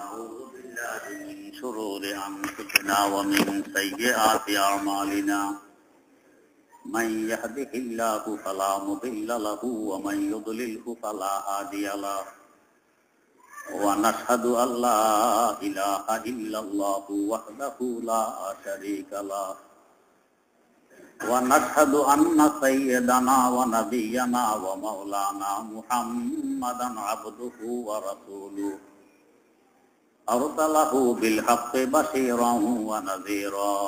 ونعوذ بالله من شرور أنفسنا ومن سيئات أعمالنا من يهده الله فلا مضل له ومن يضلله فلا هادي له ونشهد أن لا إله إلا الله وحده لا شريك له ونشهد أن سيدنا ونبينا ومولانا محمدا عبده ورسوله أرسله بالحق بشيرا ونذيرا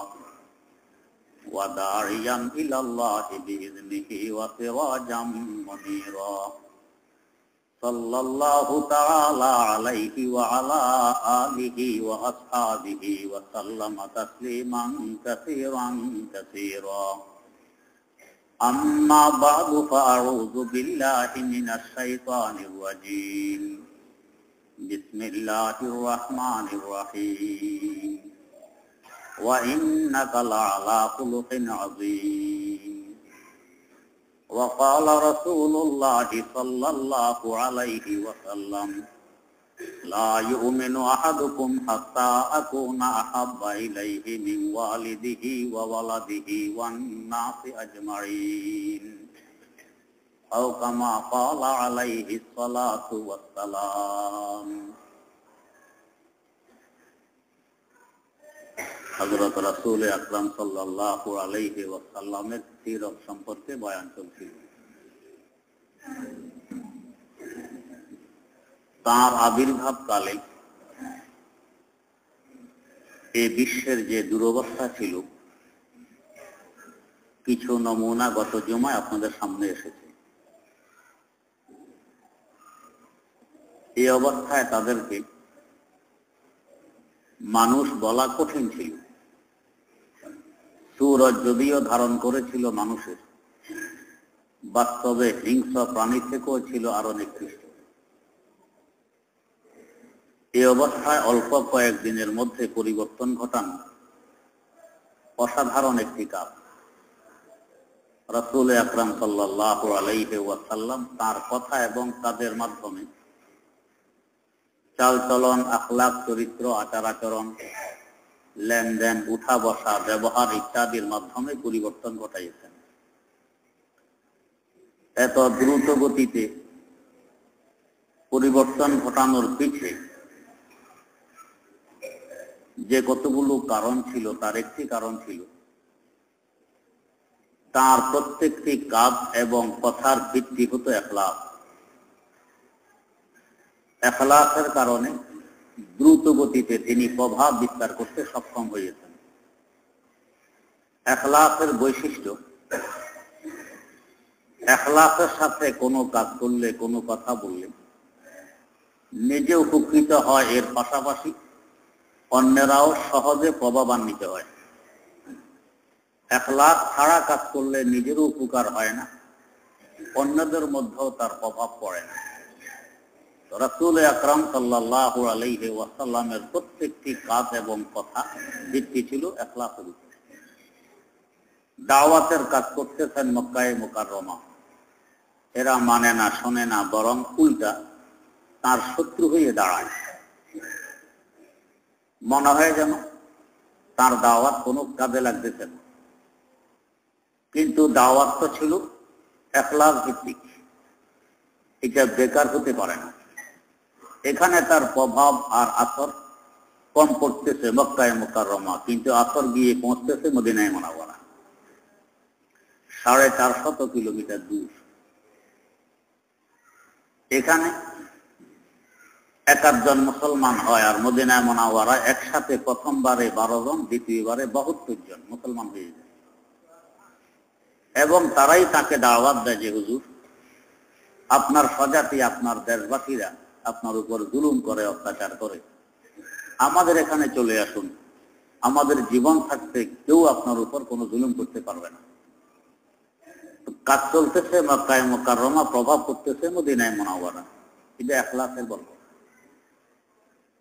وداعيا إلى الله بإذنه وسراجا منيرا صلى الله تعالى عليه وعلى آله وأصحابه وسلم تسليما كثيرا كثيرا أما بعد فأعوذ بالله من الشيطان الرجيم بسم الله الرحمن الرحيم وإنك لعلى خلق عظيم وقال رسول الله صلى الله عليه وسلم لا يؤمن أحدكم حتى أكون أحب إليه من والده وولده والناس أجمعين أو كما قال عليه الصلاة والسلام হযরত রাসূল আকরাম সাল্লাল্লাহু আলাইহি ওয়াসাল্লামের সিরাত সম্পর্কে বয়ান চলছিল। তার আবির্ভাব কালে এই বিশ্বের যে দুরবস্থা ছিল কিছু নমুনা গত জুমায় আপনাদের সামনে এসেছে। এই অবস্থায় তাদেরকে মানুষ বলা কঠিন ছিল। সূরত যদিও ধারণ করেছিল মানুষের, বাস্তবে হিংস্র প্রাণী থেকেও ছিল আরো নিকৃষ্ট। এই অবস্থায় অল্প কয়েকদিনের মধ্যে পরিবর্তন ঘটানো অসাধারণ একটি কাজ। রাসূল আকরাম সাল্লাল্লাহু আলাইহি ওয়াসাল্লাম তার কথা এবং কাজের মাধ্যমে চালচলন, আখলাক, চরিত্র, আচার আচরণ, লেনদেন, উঠা বসা, ব্যবহার ইত্যাদির মাধ্যমে পরিবর্তন ঘটাইছেন। এত দ্রুত গতিতে পরিবর্তন ঘটানোর পিছে যে কতগুলো কারণ ছিল তার একটি কারণ ছিল তার প্রত্যেকটি কাজ এবং কথার ভিত্তি হতো এখলাক। এখলাকের কারণে দ্রুত গতিতে তিনি প্রভাব বিস্তার করতে সক্ষম হয়েছেন। এখলাকের বৈশিষ্ট্য, এখলাকের সাথে কোনো কাজ করলে, কোনো কথা বললে নিজে উপকৃত হয়, এর পাশাপাশি অন্যরাও সহজে প্রভাবান্বিত হয়। এখলাক ছাড়া কাজ করলে নিজেরও উপকার হয় না, অন্যদের মধ্যেও তার প্রভাব পড়ে না। রাসূল আকরাম সাল্লাল্লাহু আলাইহি ওয়াসাল্লামের প্রত্যেকটি কাজ এবং কথা ভিত্তি ছিল এখলাকের উপর। দাওয়াতের কাজ করতেছেন মক্কায়ে মুকাররমা, এরা মানে না, শোনে না, বরং উল্টা তার শত্রু হয়ে দাঁড়ায়। মনে হয় যেন তার দাওয়াত কোনো কাজে লাগতেছে না, কিন্তু দাওয়াত তো ছিল এখলাক ভিত্তিক, এটা বেকার হতে পারে না। এখানে তার প্রভাব আর আসর কম পড়তেছে মক্কায়ে মুকাররমা, কিন্তু আসর গিয়ে পৌঁছতেছে মদিনায়ে মুনাওয়ারা, 450 কিলোমিটার দূর। এখানে 71 মুসলমান হয়, আর মদিনায়ে মুনাওয়ারা একসাথে প্রথমবারে 12 জন, দ্বিতীয়বারে 72 জন মুসলমান হয়ে যায়। এবং তারাই তাকে দাওয়াত দেয় যে হুজুর, আপনার স্বজাতি, আপনার দেশবাসীরা আপনার উপর জুলুম করে, অত্যাচার করে, আমাদের এখানে চলে আসুন, আমাদের জীবন থাকতে কেউ আপনার উপর কোনো জুলুম করতে পারবে না। কাজ চলতেছে মক্কায়ে মুকাররমা, প্রভাব করতেছে মদিনায়ে মুনাওয়ারা, এটা এখলাকের বরকত।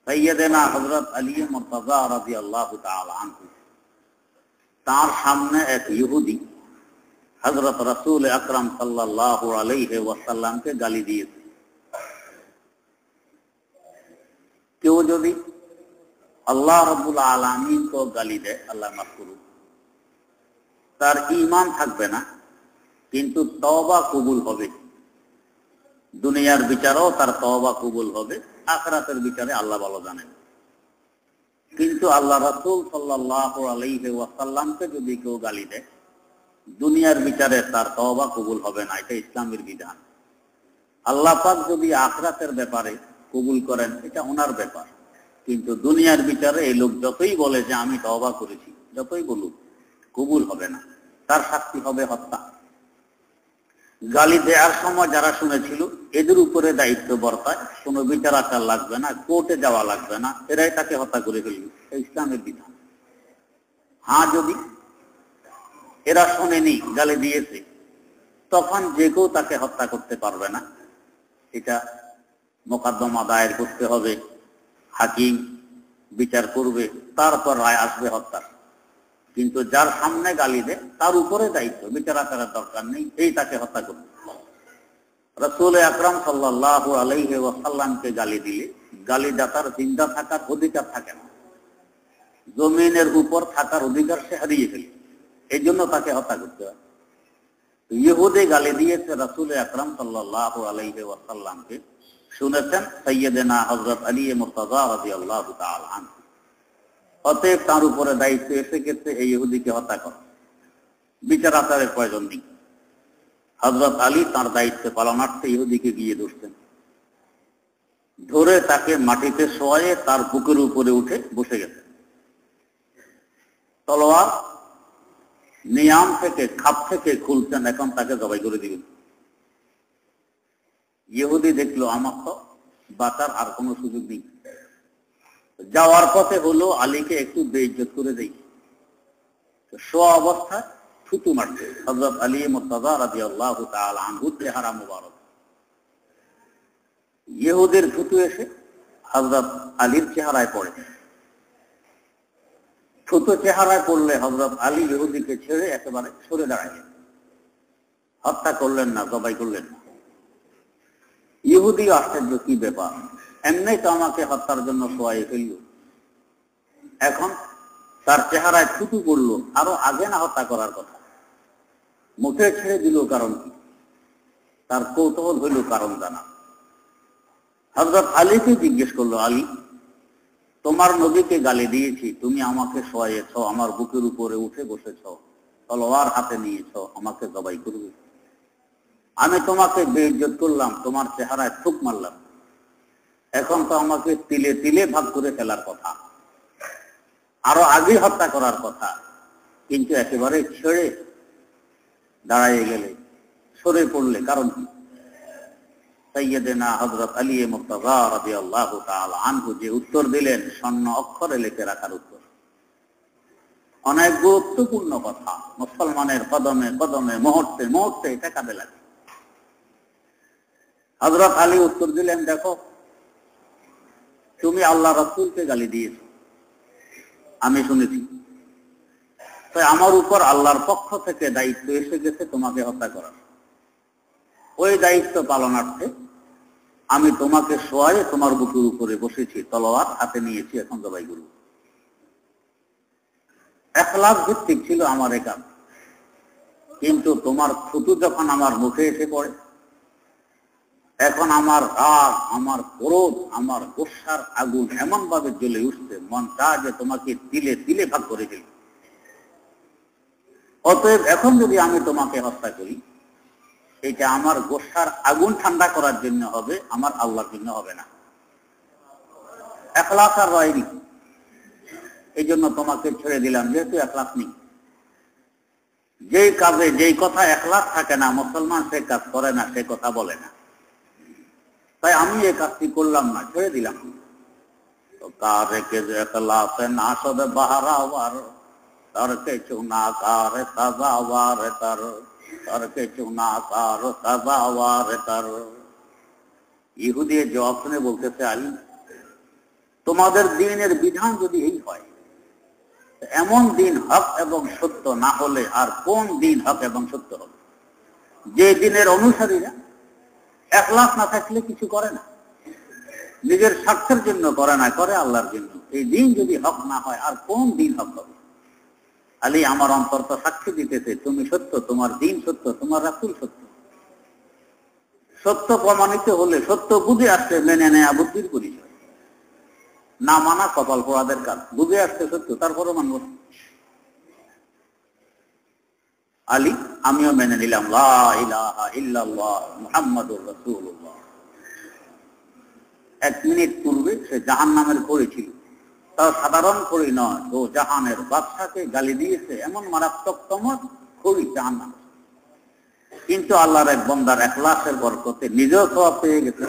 সাইয়্যিদানা হযরত আলী মুর্তজা রাদিয়াল্লাহু তাআলা আনহু, তার সামনে এক ইহুদি হযরত রাসূল আকরাম সাল্লাল্লাহু আলাইহি ওয়াসাল্লামকে গালি দিয়েছে। কেউ যদি আল্লাহ রাব্বুল আলামিন তো গালি দেয়, আল্লাহ মাফ করুন, তার ঈমান থাকবে না, কিন্তু তওবা কবুল হবে। দুনিয়ার বিচারেও তার তওবা কবুল হবে, আখিরাতের বিচারে আল্লাহ ভালো জানেন। কিন্তু আল্লাহ রাসূল সাল্লাল্লাহু আলাইহি ওয়াসাল্লামকে যদি কেউ গালি দেয়, দুনিয়ার বিচারে তার তওবা কবুল হবে না, এটা ইসলামের বিধান। আল্লাহ পাক যদি আখিরাতের ব্যাপারে কবুল করেন, এটা ওনার ব্যাপার, কিন্তু দুনিয়ার বিচারে এই লোক যতই বলে যে আমি তওবা করেছি, যতই বলুক, কবুল হবে না, তার শাস্তি হবে হত্যা। গালি দেওয়ার সময় যারা শুনেছিল, এদের উপরে দায়িত্ব বর্তায়, কোনো বিচার আচার লাগবে না, কোর্টে যাওয়া লাগবে না, এরাই তাকে হত্যা করে ফেলবে, ইসলামের বিধান। হ্যাঁ, যদি এরা শোনেনি, গালি দিয়েছে, তখন যে কেউ তাকে হত্যা করতে পারবে না। এটা মোকদ্দমা দায়ের করতে হবে, হাকিম বিচার করবে, তারপর রায় আসবে হত্যা। কিন্তু যার সামনে গালি দেয় তার উপরে দায়িত্ব, বিচার আচারের দরকার নেই, এই তাকে হত্যা করবে। রাসূল আকরাম সাল্লাল্লাহু আলাইহি ওয়াসাল্লামকে গালি দিলে গালিদাতার জিন্দা থাকার অধিকার থাকে না, জমিনের উপর থাকার অধিকার সে হারিয়ে ফেলে, এই জন্য তাকে হত্যা করতে হয়। ইহুদি গালি দিয়েছে রাসূল আকরাম সাল্লাল্লাহু আলাইহি ওয়াসাল্লামকে, শুনেছেন সাইয়্যিদানা হযরত আলী মুর্তাযা রাদিয়াল্লাহু তাআলা আনহু। অতএব তার উপরে দায়িত্ব এসে গেছে এই ইহুদিকে হত্যা করা, বিচার আচারের প্রয়োজন নেই। হযরত আলী তার দায়িত্ব পালনার্থে ইহুদিকে গিয়ে ধরছেন, ধরে তাকে মাটিতে শোয়ায়ে তার বুকের উপরে উঠে বসে গেছে। তলোয়ার নিয়াম থেকে, খাপ থেকে খুলছেন, এখন তাকে জবাই করে দিবেন। ইহুদি দেখলো আমার তো বাঁচার আর কোনো সুযোগ নেই, যাওয়ার পথে হলো আলীকে একটু বেইজ্জত করে দেই, শোয়া অবস্থায় থুতু মারছে হযরত আলী মুর্তাযা রাদিয়াল্লাহু তাআলা আনহুর চেহারা মুবারক। ইহুদের থুতু এসে হযরত আলীর চেহারায় পড়ে। থুতু চেহারায় পড়লে হযরত আলী ইহুদিকে ছেড়ে একেবারে সরে দাঁড়ালেন, হত্যা করলেন না, জবাই করলেন না। ইহুদি আশ্চর্য, কি ব্যাপার, এমনি তো আমাকে হত্যার জন্য শোয়াই ফেলল, এখন তার চেহারায় থুতু পড়লো, আরো আগে না হত্যা করার কথা, মুখে ছেড়ে দিল, কারণ কি? তার কৌতূহল হইল কারণ জানা। হযরত আলীকে জিজ্ঞেস করলো, আলী, তোমার নবীকে গালি দিয়েছি, তুমি আমাকে শোয়াইয়েছ, আমার বুকের উপরে উঠে বসেছ, তলোয়ার হাতে নিয়েছ, আমাকে জবাই করবে। আমি তোমাকে বেইজ্জত করলাম, তোমার চেহারায় থুক মারলাম, এখন তো আমাকে তিলে তিলে ভাগ করে ফেলার কথা, আরো আগে হত্যা করার কথা, কিন্তু একেবারে ছেড়ে দাঁড়াইয়ে গেলে, সরে পড়লে, কারণ কি? সাইয়্যিদানা হযরত আলী মুর্তাযা রাদিয়াল্লাহু তাআলা আনহু যে উত্তর দিলেন, স্বর্ণ অক্ষরে লিখে রাখার উত্তর। অনেক গুরুত্বপূর্ণ কথা, মুসলমানের কদমে কদমে, মুহূর্তে মুহূর্তে এটা কাজে লাগে। হযরত আলী উত্তর দিলেন, দেখো, তুমি আল্লাহ রাসূলকে গালি দিয়েছো, আমি শুনেছি, তাই আমার উপর আল্লাহর পক্ষ থেকে দায়িত্ব এসে গেছে তোমাকে হত্যা করার। ওই দায়িত্ব পালনার্থে আমি তোমাকে শোয়ায়ে তোমার বুকের উপরে বসেছি, তলোয়ার হাতে নিয়েছি, এখন জবাই করব। ইখলাস ভিত্তিক ছিল আমার এই কাজ, কিন্তু তোমার থুতু যখন আমার মুখে এসে পড়ে, এখন আমার রাগ, আমার ক্রোধ, আমার গোসার আগুন এমন ভাবে জ্বলে উঠছে, মন চায় যে তোমাকে তিলে তিলে ভাগ করে ফেলি। অতএব এখন যদি আমি তোমাকে হত্যা করি, এটা আমার গোসার আগুন ঠান্ডা করার জন্য হবে, আমার আল্লাহর জন্য হবে না। ইখলাস আর রয়নি, এই জন্য তোমাকে ছেড়ে দিলাম, যেহেতু ইখলাস নেই। যেই কাজে যেই কথা ইখলাস থাকে না, মুসলমান সে কাজ করে না, সে কথা বলে না। তাই আমি এই কাজটি করলাম না, ছেড়ে দিলাম। তো কারে কে ইখলাসে না সবে বাহারাওয়ার, তার কে চুনা কার সাজাওয়ার তার, তার কে চুনা কার সাজাওয়ার তার। ইহুদি জবাব শুনে বলতেছে, আলী, তোমাদের দ্বীনের বিধান যদি এই হয়, এমন দিন হক এবং সত্য না হলে আর কোন দিন হক এবং সত্য হবে? যে দিনের অনুসারীরা ইখলাস না থাকলে কিছু করে না, নিজের স্বার্থের জন্য করে না, করে আল্লাহর জন্য। এই দিন যদি হক না হয় আর কোন দিন হক হবে? আলী, আমার অন্তর তো সাক্ষী দিতেছে তুমি সত্য, তোমার দিন সত্য, তোমার রাসূল সত্য। সত্য প্রমাণিত হলে, সত্য বুঝে আসছে, মেনে নেয়া বুদ্ধির পরিচয়। না মানা কপাল পোড়াদের কাজ। বুঝে আসছে সত্য, তারপরও মানব না। আলী, আমিও মেনে নিলাম লা ইলাহা ইল্লাল্লাহ মুহাম্মাদুর রাসূলুল্লাহ। 1 মিনিট পূর্বে সে জাহান্নামের খড়ি ছিল, তাও সাধারণ খড়ি নয়, ও জাহানের বাদশাকে গালি দিয়েছে, এমন মারাত্মকতম খড়ি জাহান্নাম। কিন্তু আল্লাহর এক বান্দার ইখলাসের বরকতে নিজেও সওয়াব পেয়ে গেছে।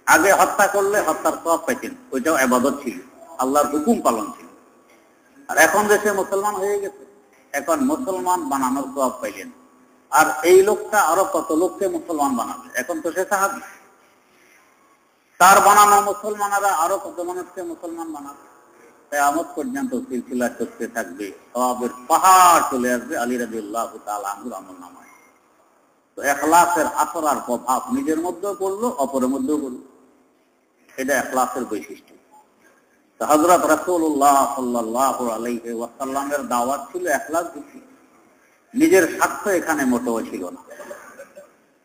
আগে হত্যা করলে হত্যার সওয়াব পাইতেন, ওইটাও ইবাদত ছিল, আল্লাহর হুকুম পালন ছিল। আর এখন যে সে মুসলমান হয়ে গেছে, এখন মুসলমান বানানোর সওয়াব পাইলেন। আর এই লোকটা আরো কত লোককে মুসলমান বানাবে। এখন তো সে সাহাবী, তার বানানো মুসলমানেরা আরো কত মানুষকে মুসলমান বানাবে। কিয়ামত পর্যন্ত সিলসিলা চলতে থাকবে, সওয়াবের পাহাড় চলে আসবে আলী রাদিয়াল্লাহু তাআলা আনহুর আমলনামায়। তো ইখলাসের আসর আর প্রভাব নিজের মধ্যেও পড়লো, অপরের মধ্যেও পড়লো। এটা ইখলাসের বৈশিষ্ট্য। তো হযরত রাসূলুল্লাহ সাল্লাল্লাহু আলাইহি ওয়াসাল্লামের দাওয়াত ছিল ইখলাস ভিত্তিক। নিজের স্বার্থ এখানে মোটেও ছিল না,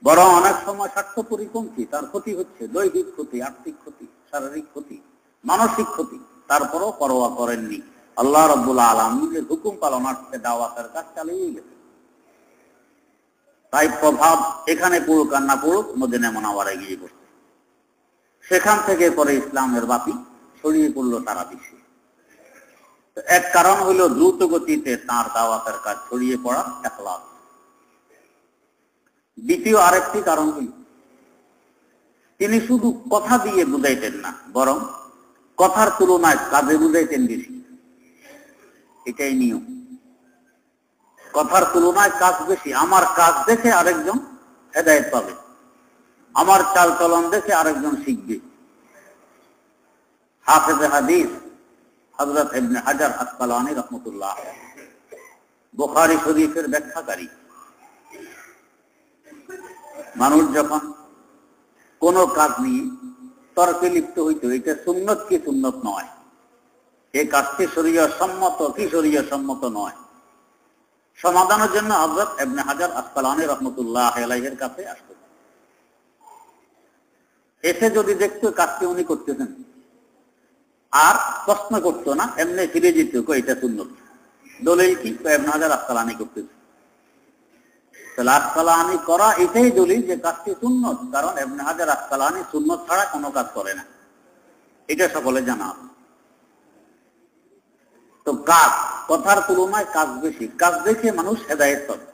বরং অনেক সময় স্বার্থ পরিপন্থী। তার ক্ষতি হচ্ছে, দৈহিক ক্ষতি, আর্থিক ক্ষতি, শারীরিক ক্ষতি, মানসিক ক্ষতি, তারপরও পরোয়া করেননি। আল্লাহ রাব্বুল আলামিনের হুকুম পালনার্থে দাওয়াতের কাজ চালিয়ে গেছে। তাই প্রভাব এখানে পড়ুক আর না পড়ুক, মদিনা মুনাওয়ারায় গিয়ে পড়ছে। সেখান থেকে পরে ইসলামের বাতি ছড়িয়ে পড়লো সারা বিশ্বে। এক কারণ হলো দ্রুত গতিতে তার দাওয়াতের কাজ ছড়িয়ে পড়া ইখলাস। দ্বিতীয় আরেকটি কারণ হল, তিনি শুধু কথা দিয়ে বুঝাইতেন না, বরং কথার তুলনায় কাজে বুঝাইতেন বেশি। এটাই নিয়ম, কথার তুলনায় কাজ বেশি। আমার কাজ দেখে আরেকজন হেদায়েত পাবে, আমার চাল চলন দেখে আরেকজন শিখবে। হাফেজে হাদিস হযরত ইবনে হাজার আসকালানী রাহমাতুল্লাহ, বুখারী শরীফের ব্যাখ্যাকারী। মানুষ যখন কোন কাজ নিয়ে তর্কে লিপ্ত হইতো, এটা সুন্নত কি সুন্নত নয়, এই কাজটি শরীয়ত সম্মত কি শরীয়ত সম্মত নয়, সমাধানের জন্য হযরত ইবনে হাজার আসকালানী রাহমাতুল্লাহ আলাইহির কাছে আসতো। এসে যদি দেখতো কাজটি উনি করতেছেন, আর প্রশ্ন করতো না, এমনি ফিরে যেত, এটা সুন্নত। দলিল কি? ইবনে হাজার আসকালানী করতেছে। তাহলে আসকালানী করা এটাই দলিল যে কাজটি সুন্নত, কারণ ইবনে হাজার আসকালানী সুন্নত ছাড়া কোনো কাজ করে না, এটা সকলে জানা। তো কাজ, কথার তুলনায় কাজ বেশি, কাজ দেখে মানুষ হেদায়েত পাবে।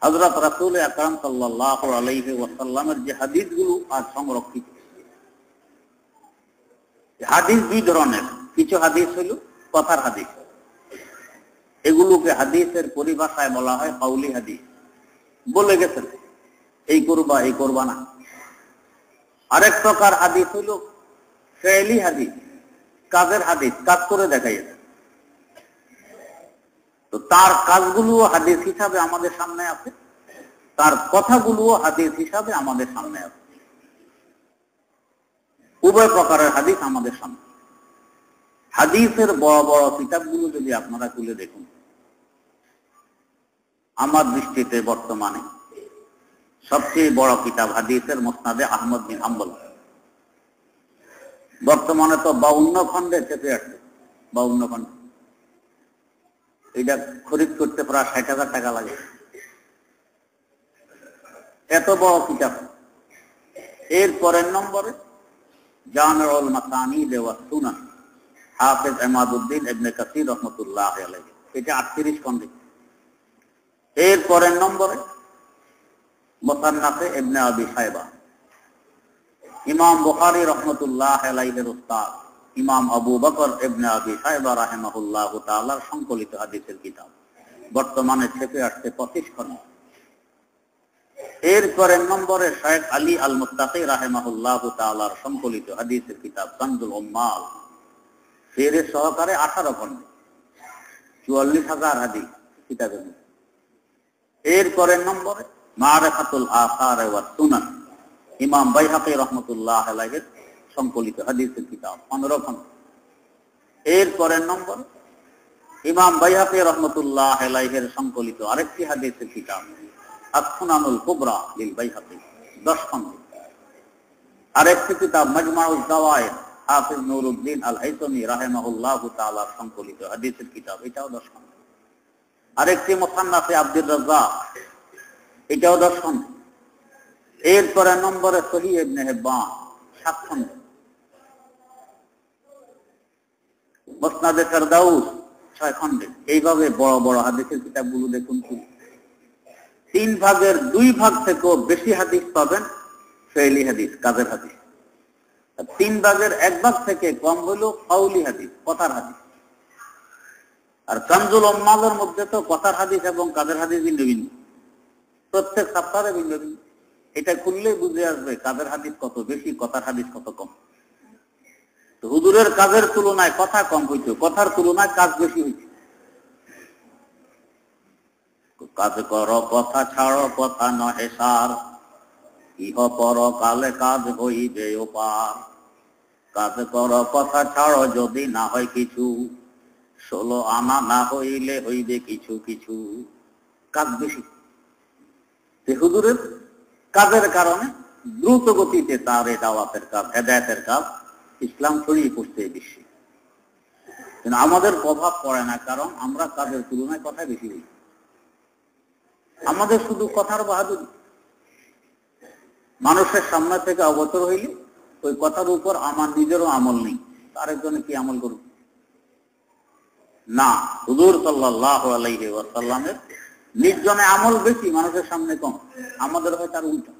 হযরত রাসূল আকরাম সাল্লাল্লাহু আলাইহি ওয়াসাল্লামের যে হাদিসগুলো আজ সংরক্ষিত, হাদিস দুই ধরনের। কিছু হাদিস হলো কথার হাদিস, এগুলোকে হাদিসের পরিভাষায় বলা হয় কাউলি হাদিস। বলে গেছেন এই করবা, এই করবা না। আরেক প্রকার হাদিস হলো ফেইলি হাদিস, কাজের হাদিস, কাজ করে দেখাইছে। তো তার কাজগুলোও হাদিস হিসাবে আমাদের সামনে আছে, তার কথাগুলোও হাদিস হিসাবে আমাদের সামনে আছে। উভয় প্রকারের হাদিস আমাদের সামনে। হাদিসের বড় বড় কিতাবগুলো যদি আপনারা খুলে দেখুন, আমার দৃষ্টিতে বর্তমানে সবচেয়ে বড় কিতাব হাদিসের মুসনাদে আহমদ বিন হাম্বল। বর্তমানে তো 52 খণ্ডে চেপে আসছে, 52 খণ্ড। এটা খরিদ করতে প্রায় 60,000 টাকা লাগে, এত বড় কিতাব। এর পরের নম্বরে জামিউল মাসানিদ ওয়া সুনান, হাফেজ ইমাদউদ্দিন ইবনে কাসির রাহমাতুল্লাহ আলাইহি, এটা 38 খণ্ডে। এর পরের নম্বরে মুসান্নাফে ইবনে আবি শায়বা, ইমাম বুখারী রাহমাতুল্লাহ আলাইহির উস্তাদ ইমাম আবু বকর ইবনে আবি শায়বা রাহিমাহুল্লাহ তাআলার সংকলিত হাদিসের কিতাব, বর্তমানে ছেপে আসছে 25 খণ্ড। এর পরের নম্বরে শেখ আলী আল মুত্তাকি রাহিমাহুল্লাহ তাআলার সংকলিত হাদিসের কিতাব কানজুল উম্মাল, ফেরে সহকারে 18 খণ্ড, 44,000 হাদিস কিতাবের মধ্যে। এর পরের নম্বরে মারিফাতুল আসার ওয়া সুনান, ইমাম বাইহাকী রাহমাতুল্লাহ আলাইহির সংকলিত হাদিসের কিতাব 15 খণ্ড। এর পরের নম্বর ইমাম বাইহাকী রাহমাতুল্লাহ আলাইহির সংকলিত আরেকটি হাদিসের কিতাব আস-সুনানুল কুবরা লিল বাইহাকী 10 খণ্ড। আরেকটি কিতাব মাজমাউজ যাওয়ায়েদ হাফিজ নুরউদ্দিন আল হাইসামি রাহিমাহুল্লাহু তাআলা সংকলিত হাদিসের কিতাব, এটাও 10 খণ্ড। আরেকটি মুসান্নাফে আব্দুর রাজ্জাক, এটাও 10 খণ্ড। এরপরে নম্বরে সহিহ ইবনে হিব্বান 7 খণ্ড। মুসনাদে ফেরদাউস 6 খণ্ডে। এইভাবে বড় বড় হাদিসের কিতাবগুলো দেখুন, 3 ভাগের 2 ভাগ থেকেও বেশি হাদিস পাবেন ফেইলি হাদিস, কাজের হাদিস। 3 ভাগের 1 ভাগ থেকে কম হলো কাউলি হাদিস, কথার হাদিস। আর কানজুল উম্মালের মধ্যে তো কথার হাদিস এবং কাজের হাদিস ভিন্ন ভিন্ন, প্রত্যেক সপ্তাহে ভিন্ন ভিন্ন। এটা খুললেই বুঝে আসবে কাজের হাদিস কত বেশি, কথার হাদিস কত কম। তো হুজুরের কাজের তুলনায় কথা কম হইতো, কথার তুলনায় কাজ বেশি হইতো। কাজ করো কথা ছাড়ো, কথা নহে সার, ইহ পর কালে কাজ হইবে ওপার। কাজ করো কথা ছাড়ো যদি না হয় কিছু, 16 আনা না হইলে হইবে কিছু কিছু। কাজ বেশি। হুজুরের কাজের কারণে দ্রুত গতিতে তার এই দাওয়াতের কাজ, হেদায়েতের কাজ ইসলাম ছড়িয়ে পড়ছে এই বিশ্বে। কিন্তু আমাদের প্রভাব পড়ে না, কারণ আমরা কাজের তুলনায় কথা বেশি হই। আমাদের শুধু কথার বাহাদুরি। মানুষের সামনে থেকে অবসর হইলে ওই কথার উপর আমার নিজেরও আমল নেই, আরেকজনে কি আমল করব? না, হুজুর সাল্লাল্লাহু আলাইহি ওয়াসাল্লামের নির্জনে আমল বেশি, মানুষের সামনে কম। আমাদের হয় তার উল্টা।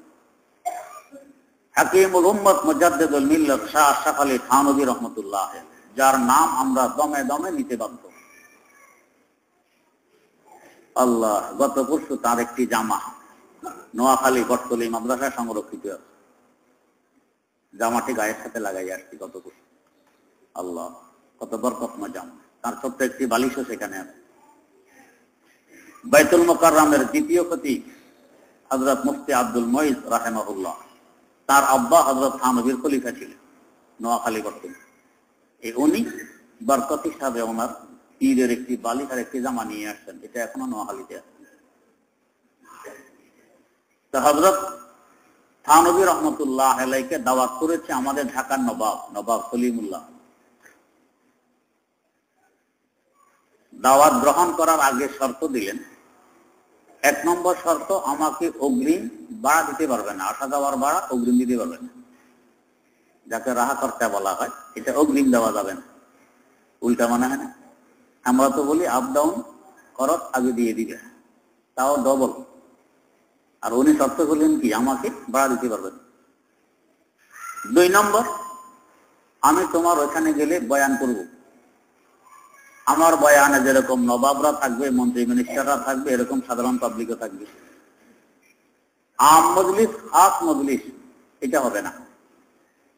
হাকিমুল উম্মত মুজাদ্দিদুল মিল্লাত শাহ আশরাফ আলী থানভী রাহমাতুল্লাহ, যার নাম আমরা দমে দমে নিতে বাধ্য। আল্লাহ, গত পরশু তার একটি জামা নোয়াখালী বটতলী মাদ্রাসায় সংরক্ষিত আছে। জামাটি গায়ের সাথে লাগাই আসছি গত পরশু। আল্লাহ, কত বরকতময় জামা। তার ছোট্ট একটি বালিশও সেখানে আছে। বাইতুল মুকাররমের দ্বিতীয় খতিব হযরত মুফতি আব্দুল মুঈজ রাহিমাহুল্লাহ, তার আব্বা হযরত থানভীর খলিফা ছিলেন নোয়াখালী বটতলী। এই উনি বরকত হিসাবে ওনার পীরের একটি বালিশ আর একটি জামা নিয়ে আসছেন, এটা এখনো নোয়াখালীতে আছে। তো হযরত থানভী রহমতুল্লাহ আলাইহিকে দাওয়াত করেছে আমাদের ঢাকার নবাব সলিমুল্লাহ। দাওয়াত গ্রহণ করার আগে শর্ত দিলেন, 1 নম্বর শর্ত, আমাকে অগ্রিম ভাড়া দিতে পারবে না, আসা যাওয়ার ভাড়া অগ্রিম দিতে পারবে না। যাকে রাহা করতে বলা হয়, এটা অগ্রিম দেওয়া যাবে না। উল্টা মনে হয় না? আমরা তো বলি আপ ডাউন খরচ আগে দিয়ে দিবে, তাও ডবল। আর উনি শর্ত করলেন কি, আমাকে ভাড়া দিতে পারবেন। 2 নম্বর, আমি তোমার ওখানে গেলে বয়ান করব। আমার বয়ানে যেরকম নবাবরা থাকবে, মন্ত্রী মিনিস্টাররা থাকবে, এরকম সাধারণ পাবলিকও থাকবে। আম মজলিস, খাস মজলিস, এটা হবে না।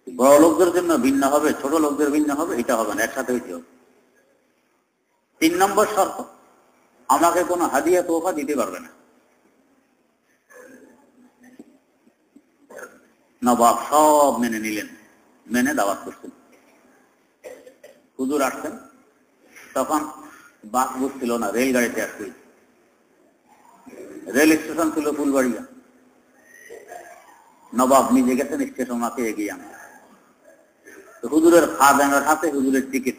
বড় লোকদের জন্য ভিন্ন হবে, ছোট লোকদের ভিন্ন হবে, এটা হবে না, একসাথে হইতে হবে। 3 নম্বর শর্ত, আমাকে কোনো হাদিয়া তোফা দিতে পারবে না। নবাব সব মেনে নিলেন, মেনে দাওয়াত করছেন। হুজুর আসছেন, তখন বাস বুঝছিল না, রেলগাড়িতে আসছে। রেল স্টেশন ছিল ফুলবাড়িয়া। নবাব নিজে গেছেন স্টেশনকে এগিয়ে আনতে। তো হুজুরের খাদেমের হাতে হুজুরের টিকিট।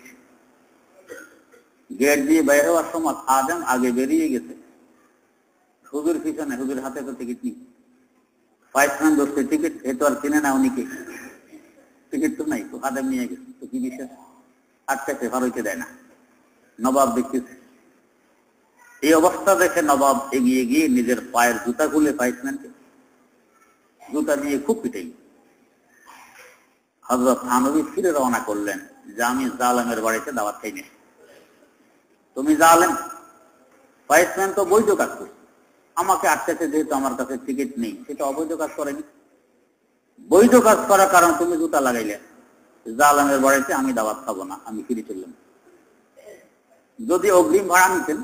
গেট দিয়ে বাইরে হওয়ার সময় খাদেম আগে বেরিয়ে গেছে, হুজুর পিছনে, হুজুর হাতে তো টিকিট নেই। পাইসম্যান ধরছে টিকিট, এ তো আর চিনে না উনি কে, টিকিট তো নাই, তো খাদেম নিয়ে গেছে। তো কি বিশেষ, আটকাছে, ভার হইতে দেয় না। নবাব দেখতেছে। এই অবস্থা দেখে নবাব এগিয়ে গিয়ে নিজের পায়ের জুতা খুলে পাইসম্যানকে জুতা দিয়ে খুব পিটাই। হযরত থানভী ফিরে রওনা করলেন যে আমি জালেমের বাড়িতে দাওয়াত খাই না। তুমি জালেম, পাইসম্যান তো বৈধ কাজ করছে, আমাকে আটকাছে যেহেতু আমার কাছে টিকিট নেই, সেটা অবৈধ কাজ করেনি। বৈধ কাজ করার কারণ তুমি জুতা লাগাইলে। জালেমের বাড়িতে আমি দাওয়াত খাবো না, আমি ফিরে চললাম। যদি অগ্রিম ভাড়া নিতেন,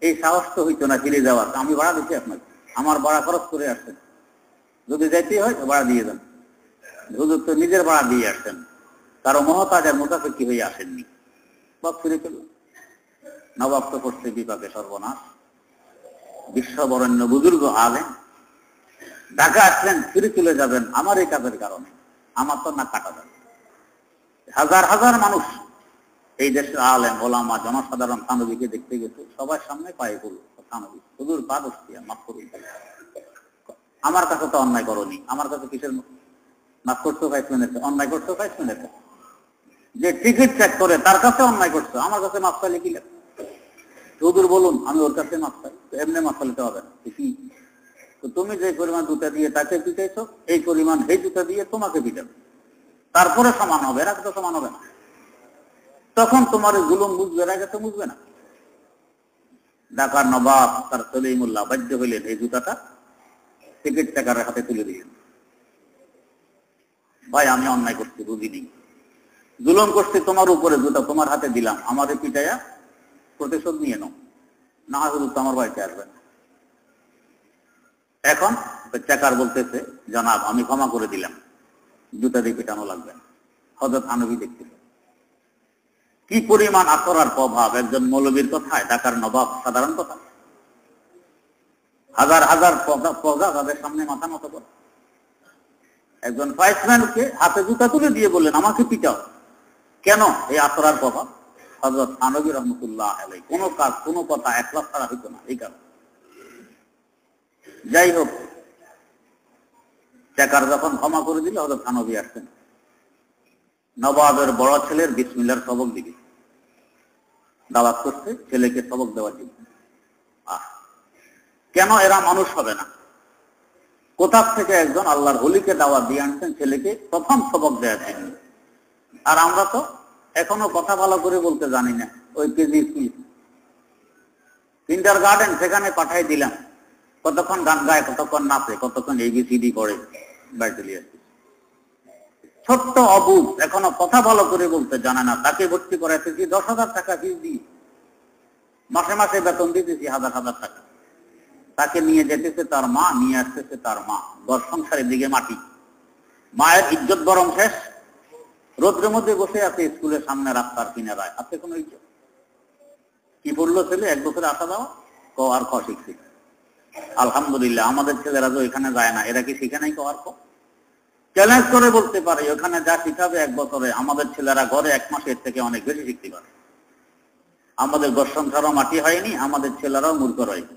এই সাহস তো হইতো না ফিরে যাওয়ার। আমি ভাড়া দিচ্ছি আপনাকে, আমার ভাড়া খরচ করে আসছেন, যদি যাইতে হয় ভাড়া দিয়ে দেন। হুজুর তো নিজের ভাড়া দিয়ে আসছেন, কারো মহতাজ আর মুতাফিকি হয়ে আসেননি। বাপ ফিরে চলল। নবাব তো করছে বিপাকে সর্বনাশ। বিশ্ববরেণ্য বুজুর্গ আলেন ঢাকা আসলেন, ফিরে চলে যাবেন আমার এই কাজের কারণে। আমার তো না কাটা যাবে। হাজার হাজার মানুষ এই দেশের আলেম ওলামা জনসাধারণ থানবীকে দেখতে গেছে, সবার সামনে পায়ে পড়ল থানবী, হুজুর পা দোষিয়া মাফ করুন, আমার কাছে তো অন্যায় করনি, আমার কাছে কিসের মাফ করতেও 5 মিনিট, অন্যায় করতেও 5 মিনিট, যে টিকিট চেক করে তার কাছে অন্যায় করছো, আমার কাছে মাফ চাইলে কি লাগে? হুজুর বলুন আমি ওর কাছে মাফ চাই, এমনি মাফ চাইতে হবে না। তো তুমি যে পরিমাণ জুতা দিয়ে তাকে পিটাইছো, এই পরিমাণ এই জুতা দিয়ে তোমাকে পিটাবে, তারপরে সমান হবে, এরা তো সমান হবে না। তখন তোমার জুলুম বুঝবে, এর আগে তো বুঝবে না। ঢাকার নবাব তার সলিমুল্লাহ বাধ্য হইলেন এই জুতাটা টিকিট চেকারের হাতে তুলে দিলেন। ভাই আমি অন্যায় করছি, বুঝিনি, জুলুম করছি তোমার উপরে, জুতা তোমার হাতে দিলাম, আমাদের পিটাইয়া প্রতিশোধ নিয়ে নাও, না হয় হুজুর তো আমার বাড়িতে আসবেন। এখন চেকার বলতেছে জনাব আমি ক্ষমা করে দিলাম, জুতা দিয়ে পিটানো লাগবে না। হযরত থানভী দেখতেছে কি পরিমাণ আসর আর প্রভাব একজন মৌলবীর কথায়, ঢাকার নবাব সাধারণ কথা। হাজার হাজার প্রজা তাদের সামনে মাথা নত করে। একজন ফাইসম্যানকে হাতে জুতা তুলে দিয়ে বললেন আমাকে পিটাও। কেন? এই আসর আর প্রভাব। হযরত থানভী রহমতুল্লাহ আলাইহি কোনো কাজ কোনো কথা একলাফ ছাড়া হইতো না, এই কারণে। যাই হোক, চেকার যখন ক্ষমা করে দিল, হযরত থানভী আসছেন, নবাবের বড় ছেলের বিসমিল্লাহর সবক দিবে, দাওয়াত করছে ছেলেকে সবক দেওয়ার জন্য। কেন এরা মানুষ হবে না? কোথা থেকে একজন আল্লাহর ওলিকে দাওয়াত দিয়ে আনছেন ছেলেকে প্রথম সবক দেওয়ার জন্য। আর আমরা তো এখনো কথা ভালো করে বলতে জানি না। ওই কেজি কিন্ডারগার্টেন সেখানে পাঠাই দিলাম, কতক্ষণ গান গায়, কতক্ষণ নাচে, কতক্ষণ ABCD পড়ে, বাড়ি চলে আসছে। ছোট্ট অবুধ এখনো কথা ভালো করে বলতে জানে না, তাকে ভর্তি করাইতেছি 10,000 টাকা ফিস দিয়ে, মাসে মাসে বেতন দিতেছি হাজার হাজার টাকা। তাকে নিয়ে যেতেছে তার মা, নিয়ে আসতেছে তার মা, ঘর সংসারের দিকে মাটি, মায়ের ইজ্জত গরম শেষ, রোদ্রের মধ্যে বসে আছে স্কুলের সামনে রাস্তার কিনারায়, আছে কোনো ইজ্জত? কি পড়লো ছেলে? 1 বছরে আসা দাও, ক আর খ শিখছে। আলহামদুলিল্লাহ আমাদের ছেলেরা তো এখানে যায় না, এরা কি শিখে নাই ক আর ক? চ্যালেঞ্জ করে বলতে পারে ওখানে যা শিখাবে 1 বছরে, আমাদের ছেলেরা ঘরে 1 মাসের থেকে অনেক বেশি শিখতে পারে। আমাদের ঘর সংসারও মাটি হয়নি, আমাদের ছেলেরাও মূর্খ হয়নি।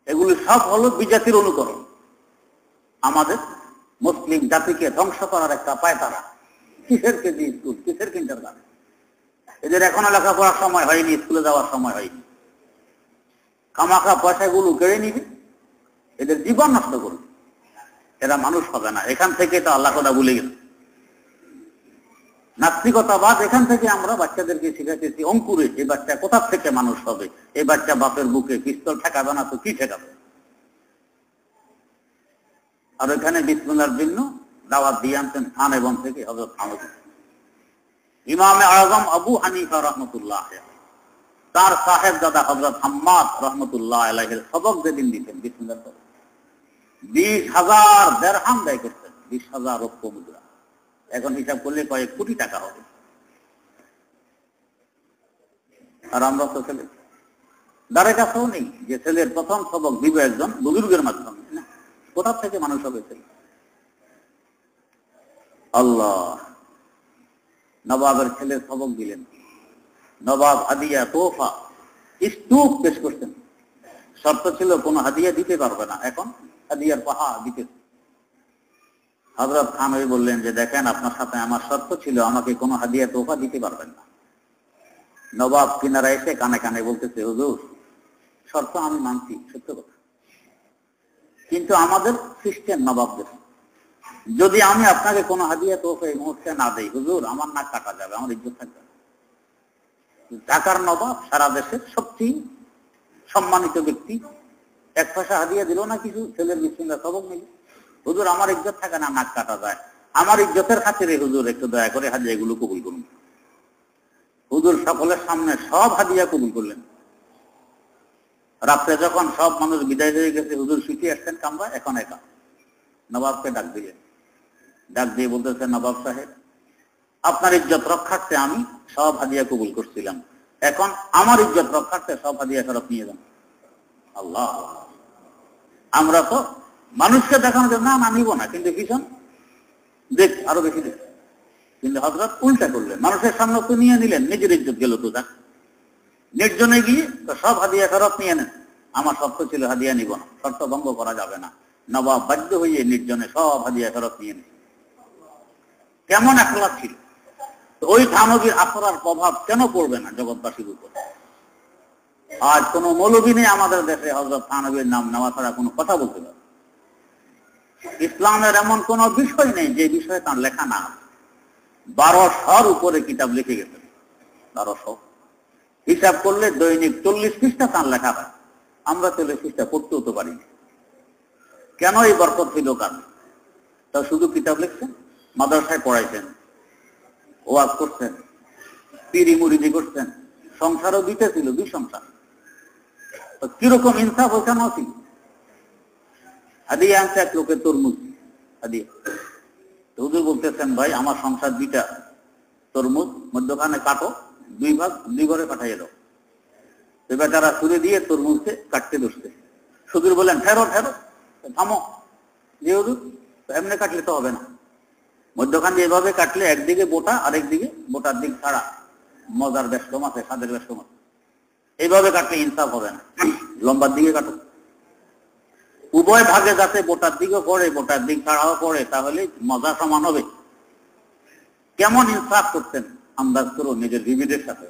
এগুলি সব হলো বিজাতির অনুকরণ, আমাদের মুসলিম জাতিকে ধ্বংস করার একটা পায়তারা। কিসের কেজি স্কুল, কিসের কিন্ডারগার্টেন? এদের এখনো লেখাপড়ার সময় হয়নি, স্কুলে যাওয়ার সময় হয়নি। খামাখা পয়সাগুলো কেড়ে নিবে, এদের জীবন নষ্ট করবে, এরা মানুষ হবে না। এখান থেকে তো আল্লাহ কথা ভুলে গেছে। নাস্তিকতাবাদ এখান থেকে আমরা বাচ্চাদেরকে শিখাতেছি অঙ্কুরে। এই বাচ্চা কোথা থেকে মানুষ হবে? এই বাচ্চা বাপের বুকে পিস্তল ঠেকাবে না তো কি ঠেকাবে? আর এখানে বিসমিল্লাহর জন্য দাওয়াত দিয়ে আনতেন খানেবন থেকে হযরত থানভী। ইমামে আযম আবু হানিফা রাহমাতুল্লাহ তার সাহেব দাদা হযরত হাম্মাদ রাহমাতুল্লাহ আলাইহির সবক যেদিন দিতেন বিসমিল্লাহ, 20,000 দিরহাম ব্যয় করতেন, 20,000 রৌপ্য মুদ্রা। এখন হিসাব করলে কয়েক কোটি টাকা হবে। আর আমরা তো ছেলে দ্বারের কাছেও নেই যে ছেলের প্রথম সবক দিবে একজন বুজুর্গের মাধ্যমে। না, কোথা থেকে মানুষ হবে ছেলে? আল্লাহ নবাবের ছেলের সবক দিলেন। নবাব হাদিয়া তোফা স্তূপ পেশ করতেন। শর্ত ছিল কোনো হাদিয়া দিতে পারবে না, এখন হাদিয়ার পাহাড় দিতে। হযরত থানভী বললেন যে দেখেন আপনার সাথে আমার শর্ত ছিল, আমাকে কোনো হাদিয়া তোফা দিতে পারবেন না। নবাব কিনারা এসে কানে কানে বলতেছে হুজুর শর্ত আমি মানছি, সত্য কথা, কিন্তু আমাদের খ্রিস্টান নবাবদের, যদি আমি আপনাকে কোনো হাদিয়া তোফা এই মুহূর্তে না দেই হুজুর আমার নাক কাটা যাবে, আমার ইজ্জত থাকবে। ঢাকার নবাব সারা দেশের সবচেয়ে সম্মানিত ব্যক্তি, 1 পয়সা হাদিয়া দিল না, কিছু ছেলের বিসমিল্লাহ সবক নিল। হুজুর আমার ইজ্জত থাকে না, নাক কাটা যায়, আমার ইজ্জতের খাতিরে হুজুর একটু দয়া করে হাদিয়াগুলো কবুল করুন। হুজুর সকলের সামনে সব হাদিয়া কবুল করলেন। রাত্রে যখন সব মানুষ বিদায় হয়ে গেছে, হুজুর শুতে আসছেন কামরা, এখন একা নবাবকে ডাক দিলেন, ডাক দিয়ে বলতেছে, নবাব সাহেব, আপনার ইজ্জত রক্ষার্থে আমি সব হাদিয়া কবুল করছিলাম, এখন আমার ইজ্জত রক্ষার্থে সব হাদিয়া ফেরত নিয়ে যান। আল্লাহ, আমরা তো মানুষকে দেখানোর জন্য না নিব না, কিন্তু পিছন দেখ আরো বেশি দেখ। কিন্তু হযরত উল্টা করলেন, মানুষের সামনে তো নিয়ে নিলেন, নিজের ইজ্জত গেল তো যাক, নির্জনে গিয়ে তো সব হাদিয়া ফেরত নিয়ে নেন। আমার শর্ত ছিল হাদিয়া নিব না, শর্ত ভঙ্গ করা যাবে না। নবাব বাধ্য হয়ে নির্জনে সব হাদিয়া ফেরত নিয়ে নেন। কেমন আখলাক ছিল! ওই থানবীর আখড়ার প্রভাব কেন পড়বে না জগৎবাসীর উপর? আজ কোন মৌলবী নেই আমাদের দেশে হযরত থানবীর নাম নেওয়া ছাড়া কোনো কথা বলতে পারে। ইসলামের এমন কোন বিষয় নেই যে বিষয়ে তার লেখা না। 1200 উপরে কিতাব লিখে গেছেন, 1200 হিসাব করলে দৈনিক 40 পৃষ্ঠা তার লেখা হয়। আমরা 40 পৃষ্ঠা পড়তেও তো পারি। কেন এই বরকত ছিল কার? তা শুধু কিতাব লিখছেন, মাদ্রাসায় পড়াইছেন, ওয়াজ করছেন, পিরি মুরিদি করছেন, সংসারও দিতে ছিল, 2 সংসার। তো কিরকম ইনসাফ ওখানে ছিল? হাদিয়া আনছে এক লোকের তরমুজ হাদিয়া। তো হুজুর বলতেছেন, ভাই আমার সংসার 2টা, তরমুজ মধ্যখানে কাটো, 2 ভাগ 2 ঘরে পাঠাইয়ে দাও। তো বেচারা ছুরি দিয়ে তরমুজকে কাটতে বসছে। হুজুর বলেন, ফেরো ফেরো, থামো। যে হুজুর, এমনি কাটলে তো হবে না, মধ্যখান দিয়ে এভাবে কাটলে একদিকে বোটা, আরেক দিকে বোটার দিক ছাড়া, মজার বেষ্টম আছে, স্বাদের বেষ্টম আছে, এইভাবে কাটলে ইনসাফ হবে না, লম্বার দিকে কাটো। উভয় ভাগে যাতে বোটার দিকে পড়ে, বোটার দিক ছাড়াও পড়ে, তাহলে মজা সমান হবে। কেমন ইনসাফ করতেন আন্দাজ করো নিজের বিবিদের সাথে।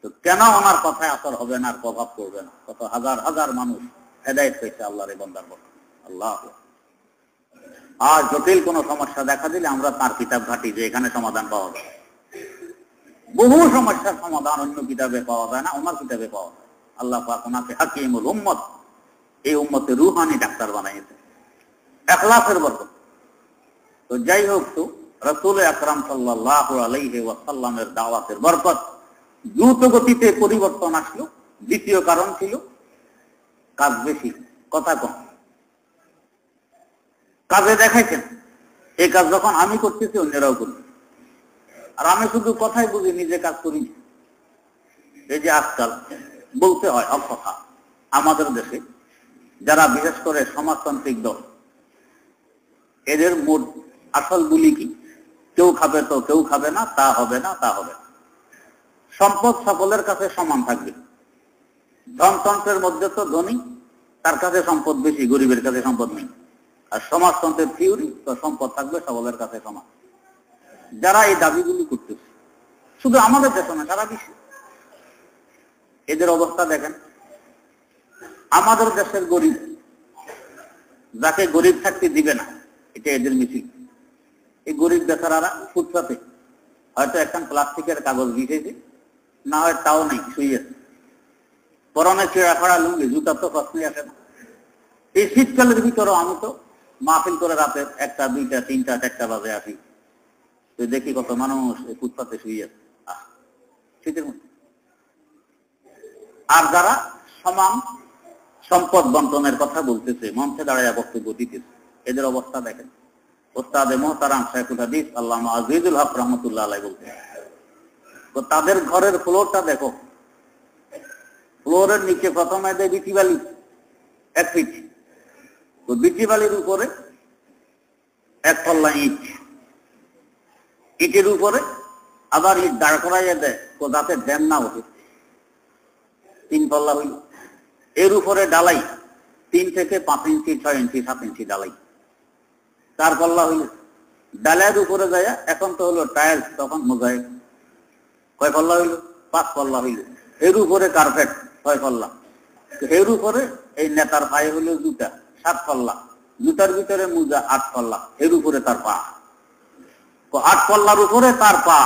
তো কেন ওনার কথায় আসর হবে না, আর প্রভাব পড়বে না? কত হাজার হাজার মানুষ হেদায়েত পেয়েছে আল্লাহর এই বান্দার বরকতে। আল্লাহ, আর জটিল কোন সমস্যা দেখা দিলে আমরা তার কিতাব ঘাঁটি যে এখানে সমাধান পাওয়া যায়। বহু সমস্যার সমাধান অন্য কিতাবে পাওয়া যায় না, ওনার কিতাবে পাওয়া যায়। আল্লাহ পাক ওনাকে হাকিমুল উম্মত, এই উম্মতে রুহানি ডাক্তার বানাইছে, ইখলাসের বরকত। তো যাই হোক, তো রাসূল আকরাম সাল্লাল্লাহু আলাইহি ওয়াসাল্লামের দাওয়াতের বরকত দ্রুত গতিতে পরিবর্তন আসলো। দ্বিতীয় কারণ ছিল কাজ বেশি, কথা কম। কাজে দেখাইছেন, এই কাজ যখন আমি করতেছি অন্যরাও করবে। আর আমি শুধু কথাই বুঝি, নিজে কাজ করি। এই যে আজকাল বলতে হয় হক কথা, আমাদের দেশে যারা বিশেষ করে সমাজতান্ত্রিক দল, এদের মোট আসল বলি কি? কেউ খাবে তো কেউ খাবে না, তা হবে না, তা হবে না। সম্পদ সকলের কাছে সমান থাকবে। ধনতন্ত্রের মধ্যে তো ধনী, তার কাছে সম্পদ বেশি, গরিবের কাছে সম্পদ নেই। আর সমাজতন্ত্রের থিওরি তো সম্পদ থাকবে সকলের কাছে সমান। যারা এই দাবিগুলি করতেছে, শুধু আমাদের দেশে না, সারা বিশ্বে এদের অবস্থা দেখেন। আমাদের দেশের গরিব, যাকে গরিব থাকতে দিবে না, এটা এদের মিছিল। এই গরিব বেচারারা ফুটপাতে হয়তো একখান প্লাস্টিকের কাগজ বিছেছে, না হয় তাও নাই, শুয়েছে, পরনে চেরা ফাড়া লুঙ্গি, জুতা তো প্রশ্নই আসে না। এই শীতকালের ভিতরেও আমি তো মাহফিল করে রাতে 1টা 2টা 3টা 4টা বাজে আসি, তো দেখি কত মানুষ এই ফুটপাতে শুয়ে আছে শীতের মধ্যে। আর যারা সমান সম্পদ বন্টনের কথা বলতেছে, মঞ্চে দাঁড়ায় বক্তব্য দিতেছে, এদের অবস্থা দেখেন। ওস্তাদে মোহতারাম শাইখুল হাদিস আল্লামা আজিজুল হক রহমতুল্লাহ আলাইহি বলতে, তো তাদের ঘরের ফ্লোরটা দেখো, ফ্লোরের নিচে প্রথমে দেয় বিটি বালি 1 ফিট, তো বিটি বালির উপরে 1 পল্লা ইট, ইটের উপরে আবার ইট দাঁড় করাইয়া দেয় তো যাতে ড্যাম না ওঠে, 3 পল্লা হইল। এর উপরে ডালাই 3 থেকে 5 ইঞ্চি 6 ইঞ্চি 7 ইঞ্চি ডালাই, 4 পল্লা হইল। ডালাইয়ের উপরে যায়, এখন তো হলো টাইলস, তখন মোজাইক, কয় পল্লা হইল? 5 পল্লা হইল। এর উপরে কার্পেট 6 পল্লা, এর উপরে এই নেতার পায়ে হইল জুতা 7 পল্লা, জুতার ভিতরে মোজা 8 পল্লা, এর উপরে তার পা, 8 পল্লার উপরে তার পা।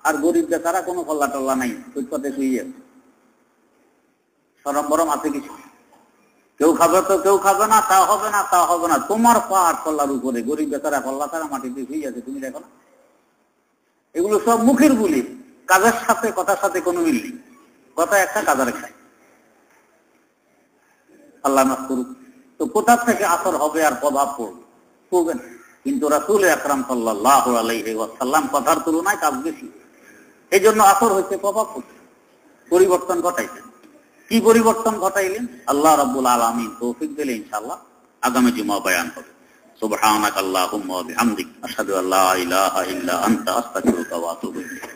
আর গরিব বেচারা কোনো পল্লা টল্লা নাই, ফুটপাতে শুয়ে আছে। সরম বরম আছে কিছু? কেউ খাবে তো কেউ খাবে না, তা হবে না, তা হবে না। তোমার পা 8 পল্লার উপরে, গরিব বেচারা পল্লা তারা মাটিতে শুয়ে আছে, তুমি দেখো না? এগুলো সব মুখের বুলি, কাজের সাথে কথার সাথে কোনো মিল নেই। কথা একটা, কাজের একটা। আল্লাহ মাফ করুক। তো কোথা থেকে আসর হবে আর প্রভাব পড়বে? খুবেন, কিন্তু রাসূল আকরাম সাল্লাল্লাহু আলাইহি ওয়াসাল্লাম কথার তুলনায় কাজ বেশি। এই জন্য আসর হয়েছে প্রভাব পরিবর্তন ঘটাইছেন। কি পরিবর্তন ঘটাইলেন? আল্লাহ রাব্বুল আলামিন তৌফিক দিলে ইনশাআল্লাহ আগামী জুমা বয়ান হবে। সুবহানাকাল্লাহুম্মা ওয়া বিহামদিক আশহাদু আল্লা ইলাহা ইল্লা আনতা আস্তাগফিরুকা ওয়া আতুবু ইলাইক।